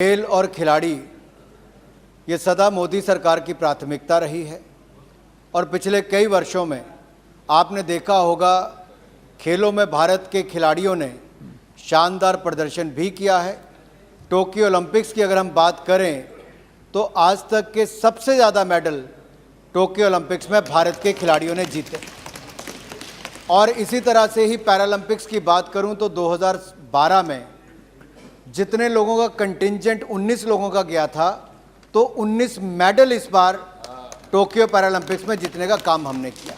खेल और खिलाड़ी ये सदा मोदी सरकार की प्राथमिकता रही है और पिछले कई वर्षों में आपने देखा होगा खेलों में भारत के खिलाड़ियों ने शानदार प्रदर्शन भी किया है। टोक्यो ओलंपिक्स की अगर हम बात करें तो आज तक के सबसे ज़्यादा मेडल टोक्यो ओलंपिक्स में भारत के खिलाड़ियों ने जीते। और इसी तरह से ही पैरालंपिक्स की बात करूं तो 2012 में जितने लोगों का कंटिंजेंट 19 लोगों का गया था तो 19 मेडल इस बार टोक्यो पैरालंपिक्स में जीतने का काम हमने किया।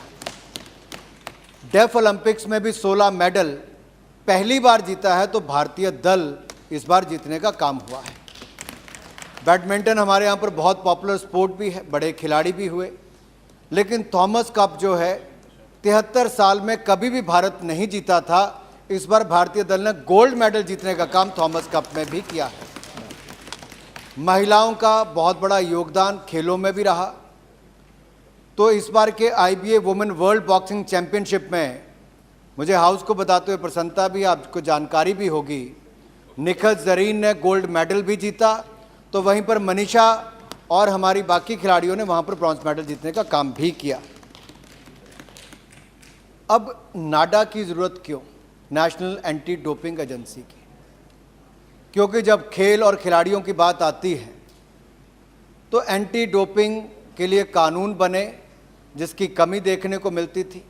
डेफ ओलंपिक्स में भी 16 मेडल पहली बार जीता है तो भारतीय दल इस बार जीतने का काम हुआ है। बैडमिंटन हमारे यहाँ पर बहुत पॉपुलर स्पोर्ट भी है, बड़े खिलाड़ी भी हुए, लेकिन थॉमस कप जो है 73 साल में कभी भी भारत नहीं जीता था। इस बार भारतीय दल ने गोल्ड मेडल जीतने का काम थॉमस कप में भी किया है। महिलाओं का बहुत बड़ा योगदान खेलों में भी रहा। तो इस बार के IBA women world boxing championship में मुझे हाउस को बताते हुए प्रसन्नता भी, आपको जानकारी भी होगी, निखत जरीन ने गोल्ड मेडल भी जीता, तो वहीं पर मनीषा और हमारी बाकी खिलाड़ियों ने वहां पर ब्रॉन्ज मेडल जीतने का काम भी किया। अब नाडा की ज़रूरत क्यों, नेशनल एंटी डोपिंग एजेंसी की? क्योंकि जब खेल और खिलाड़ियों की बात आती है तो एंटी डोपिंग के लिए कानून बने जिसकी कमी देखने को मिलती थी।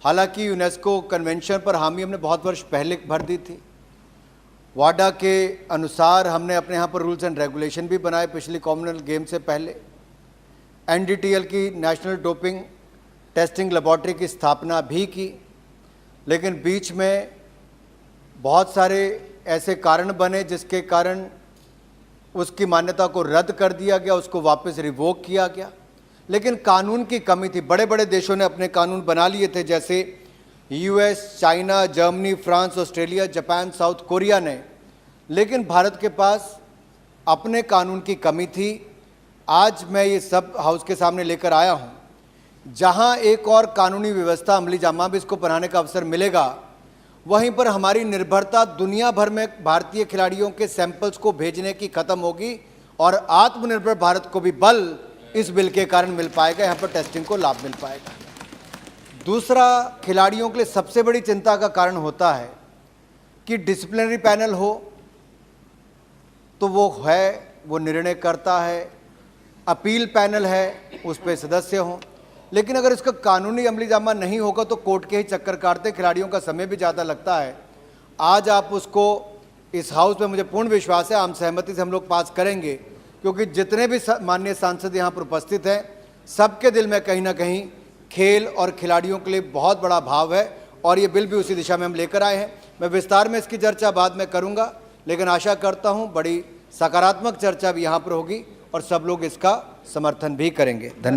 हालांकि यूनेस्को कन्वेंशन पर हामी हमने बहुत वर्ष पहले भर दी थी। वाडा के अनुसार हमने अपने यहाँ पर रूल्स एंड रेगुलेशन भी बनाए पिछली कॉमनवेल्थ गेम से पहले। NDTL की नेशनल डोपिंग टेस्टिंग लेबॉर्ट्री की स्थापना भी की, लेकिन बीच में बहुत सारे ऐसे कारण बने जिसके कारण उसकी मान्यता को रद्द कर दिया गया, उसको वापस रिवोक किया गया। लेकिन कानून की कमी थी। बड़े बड़े देशों ने अपने कानून बना लिए थे, जैसे US, China, Germany, France, Australia, Japan, south Korea ने, लेकिन भारत के पास अपने कानून की कमी थी। आज मैं ये सब हाउस के सामने लेकर आया हूँ, जहाँ एक और कानूनी व्यवस्था अमली जामा भी इसको बनाने का अवसर मिलेगा। वहीं पर हमारी निर्भरता दुनिया भर में भारतीय खिलाड़ियों के सैंपल्स को भेजने की खत्म होगी और आत्मनिर्भर भारत को भी बल इस बिल के कारण मिल पाएगा। यहाँ पर टेस्टिंग को लाभ मिल पाएगा। दूसरा, खिलाड़ियों के लिए सबसे बड़ी चिंता का कारण होता है कि डिसिप्लिनरी पैनल हो तो वो निर्णय करता है, अपील पैनल है उस पर सदस्य हों, लेकिन अगर इसका कानूनी अमली जामा नहीं होगा तो कोर्ट के ही चक्कर काटते, खिलाड़ियों का समय भी ज़्यादा लगता है। आज आप उसको इस हाउस में, मुझे पूर्ण विश्वास है, आम सहमति से हम लोग पास करेंगे, क्योंकि जितने भी माननीय सांसद यहाँ पर उपस्थित हैं सबके दिल में कहीं ना कहीं खेल और खिलाड़ियों के लिए बहुत बड़ा भाव है और ये बिल भी उसी दिशा में हम लेकर आए हैं। मैं विस्तार में इसकी चर्चा बाद में करूँगा, लेकिन आशा करता हूँ बड़ी सकारात्मक चर्चा भी यहाँ पर होगी और सब लोग इसका समर्थन भी करेंगे। धन्यवाद।